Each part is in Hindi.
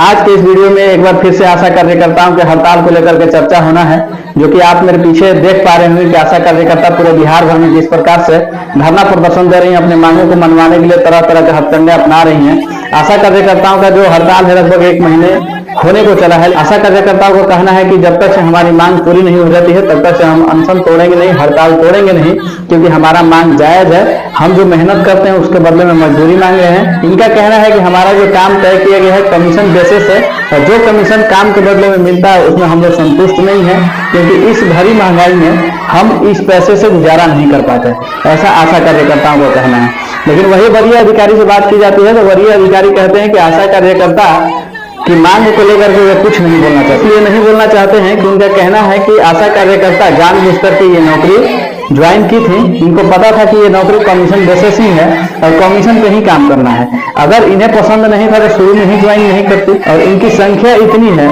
आज के इस वीडियो में एक बार फिर से आशा कार्यकर्ताओं के हड़ताल को लेकर के चर्चा होना है, जो कि आप मेरे पीछे देख पा रहे होंगे कि आशा कार्यकर्ता पूरे बिहार भर में जिस प्रकार से धरना प्रदर्शन दे रही हैं, अपने मांगों को मनवाने के लिए तरह तरह के हथकंडे अपना रही हैं। आशा कार्यकर्ताओं का जो हड़ताल है लगभग 1 महीने होने को चला है। आशा कार्यकर्ताओं को कहना है कि जब तक से हमारी मांग पूरी नहीं हो जाती है तब तक से हम अनशन तोड़ेंगे नहीं, हड़ताल तोड़ेंगे नहीं, क्योंकि हमारा मांग जायज है। हम जो मेहनत करते हैं उसके बदले में मजदूरी मांग रहे हैं। इनका कहना है कि हमारा जो काम तय किया गया है कमीशन बेसिस है, और जो कमीशन काम के बदले में मिलता है उसमें हम लोग संतुष्ट नहीं है, क्योंकि इस भरी महंगाई में हम इस पैसे से गुजारा नहीं कर पाते, ऐसा आशा कार्यकर्ताओं को कहना है। लेकिन वही वरीय अधिकारी से बात की जाती है तो वरीय अधिकारी कहते हैं कि आशा कार्यकर्ता की मांग को लेकर के वे कुछ नहीं बोलना चाहते। इसलिए नहीं बोलना चाहते हैं कि उनका कहना है कि आशा कार्यकर्ता जानबूझकर के ये नौकरी ज्वाइन की थी। इनको पता था कि ये नौकरी कमीशन बेसिस ही है और कमीशन पे ही काम करना है। अगर इन्हें पसंद नहीं था तो शुरू में ही ज्वाइन नहीं करती। और इनकी संख्या इतनी है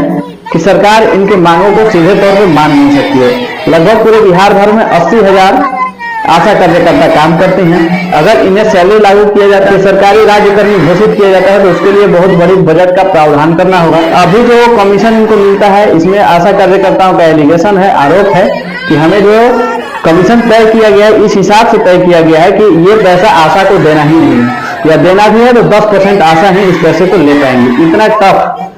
कि सरकार इनके मांगों को सीधे तौर पर मान नहीं सकती है। लगभग पूरे बिहार भर में 80,000 आशा कार्यकर्ता काम करते हैं। अगर इन्हें सैलरी लागू किया जाता है, सरकारी राज्यकर्मी घोषित किया जाता है तो उसके लिए बहुत बड़ी बजट का प्रावधान करना होगा। अभी जो कमीशन इनको मिलता है इसमें आशा कार्यकर्ताओं का एलिगेशन है, आरोप है कि हमें जो कमीशन तय किया गया है इस हिसाब से तय किया गया है कि ये पैसा आशा को देना ही नहीं है, या देना भी है तो 10% आशा ही इस पैसे को ले पाएंगे। इतना टफ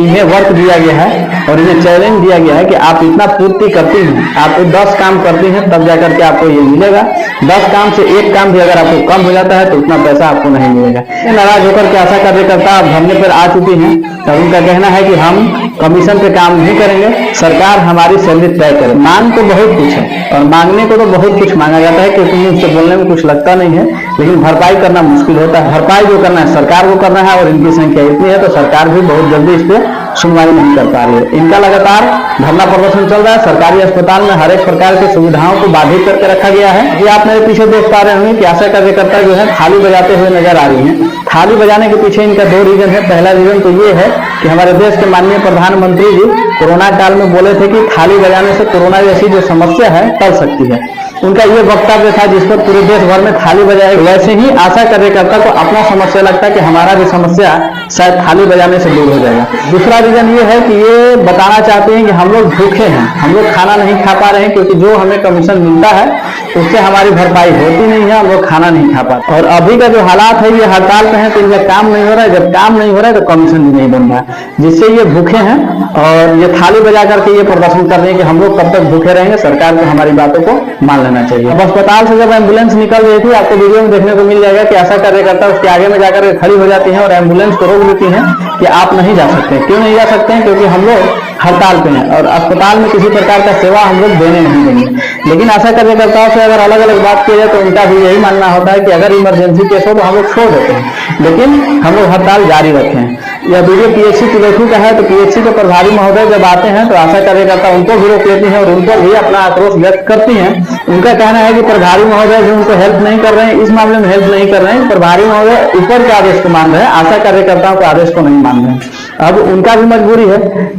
इन्हें वर्क दिया गया है और इन्हें चैलेंज दिया गया है कि आप इतना पूर्ति करती हैं, आप 10 काम करती हैं तब जाकर के आपको ये मिलेगा। 10 काम से एक काम भी अगर आपको कम हो जाता है तो उतना पैसा आपको नहीं मिलेगा। नाराज होकर के आशा कार्यकर्ता धरने पर आ चुकी हैं और उनका कहना है कि हम कमीशन पे काम नहीं करेंगे, सरकार हमारी सैलरी तय करे। मांग तो बहुत कुछ है और मांगने को तो बहुत कुछ मांगा जाता है, क्योंकि मुझसे बोलने में कुछ लगता नहीं है, लेकिन भरपाई करना मुश्किल होता है। भरपाई जो करना है सरकार को करना है और इनकी संख्या इतनी है तो सरकार भी बहुत जल्दी इस पे सुनवाई नहीं कर पा रही है। इनका लगातार धरना प्रदर्शन चल रहा है। सरकारी अस्पताल में हर एक प्रकार की सुविधाओं को बाधित करके रखा गया है। ये आप मेरे पीछे देख पा रहे होंगे कि आशा कार्यकर्ता जो है थाली बजाते हुए नजर आ रही हैं। थाली बजाने के पीछे इनका 2 रीजन है। पहला रीजन तो ये है कि हमारे देश के माननीय प्रधानमंत्री जी कोरोना काल में बोले थे कि थाली बजाने से कोरोना जैसी जो समस्या है टल सकती है। उनका ये वक्तव्य था जिस पर पूरे देश भर में थाली बजाए। वैसे ही आशा कार्यकर्ता को अपना समस्या लगता है कि हमारा भी समस्या शायद थाली बजाने से दूर हो जाएगा। दूसरा रीजन ये है कि ये बताना चाहते हैं कि हम लोग भूखे हैं, हम लोग खाना नहीं खा पा रहे हैं, क्योंकि जो हमें कमीशन मिलता है उससे हमारी भरपाई होती नहीं है, हम लोग खाना नहीं खा पाते। और अभी का जो हालात है ये हड़ताल पे है तो इनका काम नहीं हो रहा है। जब काम नहीं हो रहा है तो कमीशन भी नहीं बन रहा है, जिससे ये भूखे हैं और ये थाली बजा करके ये प्रदर्शन कर रहे हैं कि हम लोग कब तक भूखे रहेंगे, सरकार को हमारी बातों को मान लेना चाहिए। अब अस्पताल से जब एम्बुलेंस निकल रही थी आपको वीडियो में देखने को मिल जाएगा कि आशा कार्यकर्ता उसके आगे में जाकर खड़ी हो जाती हैं और एम्बुलेंस को रोक देती हैं कि आप नहीं जा सकते। क्यों नहीं जा सकते हैं? क्योंकि हम लोग हड़ताल पे हैं और अस्पताल में किसी प्रकार का सेवा हम लोग देने नहीं देंगे। लेकिन आशा कार्यकर्ताओं से अगर अलग अलग बात की जाए तो उनका भी यही मानना होता है कि अगर इमरजेंसी केस हो तो हम लोग छोड़ देते हैं, लेकिन हम लोग हड़ताल जारी रखें। यह वीडियो पीएचसी तिलोथू का है तो पीएचसी के प्रभारी महोदय जब आते हैं तो आशा कार्यकर्ता उनको भी रोक लेती हैं और उन पर भी अपना आक्रोश व्यक्त करती हैं। उनका कहना है कि प्रभारी महोदय जो उनको हेल्प नहीं कर रहे हैं, इस मामले में हेल्प नहीं कर रहे हैं, प्रभारी महोदय ऊपर के आदेश को मान रहे हैं, आशा कार्यकर्ताओं के आदेश को नहीं मान रहे हैं। अब उनका भी मजबूरी है,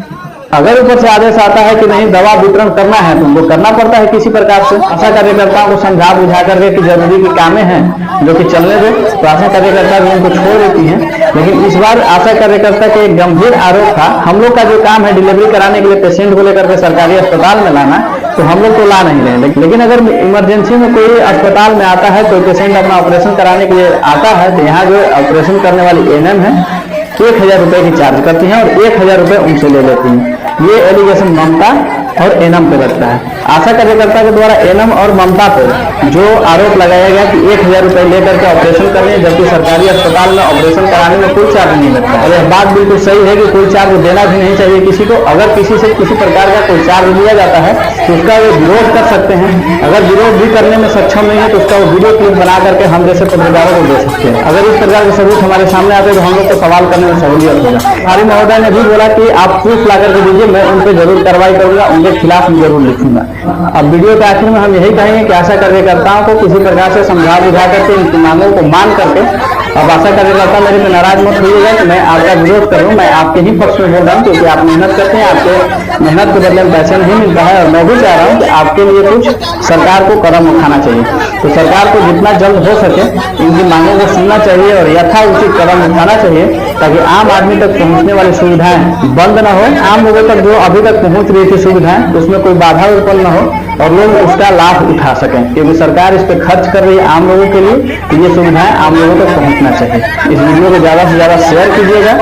अगर ऊपर से आदेश आता है कि नहीं दवा वितरण करना है तो उनको करना पड़ता है किसी प्रकार से। आशा कार्यकर्ताओं को समझा बुझा करके कि जरूरी की कामें हैं जो कि चलने दे तो आशा कार्यकर्ता भी उनको छोड़ देती हैं। लेकिन इस बार आशा कार्यकर्ता के एक गंभीर आरोप था, हम लोग का जो काम है डिलीवरी कराने के लिए पेशेंट को लेकर के सरकारी अस्पताल में लाना, तो हम लोग तो ला नहीं रहे। लेकिन अगर इमरजेंसी में कोई अस्पताल में आता है तो पेशेंट अपना ऑपरेशन कराने के लिए आता है तो यहाँ जो ऑपरेशन करने वाली एएनएम है 1000 रुपए की चार्ज करती हैं और 1000 रुपए उनसे ले लेती हैं। ये एलिगेशन ममता और एनएम पे लगता है। आशा कार्यकर्ता के द्वारा एनएम और ममता पर जो आरोप लगाया गया कि 1000 रुपए लेकर के ऑपरेशन करने, जबकि सरकारी अस्पताल में ऑपरेशन कराने में कोई चार्ज नहीं लगता। और यह बात बिल्कुल सही है कि कोई चार्ज देना भी नहीं चाहिए किसी को। अगर किसी से किसी प्रकार का कोई चार्ज लिया जाता है तो उसका वो विरोध कर सकते हैं। अगर विरोध भी करने में सक्षम नहीं है तो उसका वो वीडियो क्लिप बना करके हम जैसे पत्रकारों को दे सकते हैं। अगर इस प्रकार के सबूत हमारे सामने आते तो हम लोग को सवाल करने में सहूलियत होगा। हमारी महोदय ने भी बोला कि आप प्रूफ ला करके दीजिए, मैं उन पर जरूर कार्रवाई करूंगा, उनके खिलाफ जरूर लिखूंगा। अब वीडियो के आखिर में हम यही कहेंगे कि आशा कार्यकर्ताओं को किसी प्रकार से समझा बुझा करके इनकी मांगों को मान करके, अब आशा कार्यकर्ता मेरे पे नाराज मत होइएगा कि मैं आपका विरोध कर रहा हूँ, मैं आपके ही पक्ष में बोल रहा हूँ, क्योंकि आप मेहनत करते हैं, आपके मेहनत के बदले में पैसा नहीं मिलता है। और मैं भी चाह रहा हूँ कि आपके लिए कुछ सरकार को कदम उठाना चाहिए। तो सरकार को जितना जल्द हो सके इनकी मांगों को सुनना चाहिए और यथा उचित कदम उठाना चाहिए ताकि आम आदमी तक पहुंचने वाली सुविधाएं बंद न हो, आम लोगों तक जो अभी तक पहुंच रही थी सुविधाएं उसमें कोई बाधा उत्पन्न न हो और लोग उसका लाभ उठा सकें, क्योंकि सरकार इस पर खर्च कर रही है आम लोगों के लिए, तो ये सुविधाएं आम लोगों तक पहुंचना चाहिए। इस वीडियो को ज्यादा से ज्यादा शेयर कीजिएगा।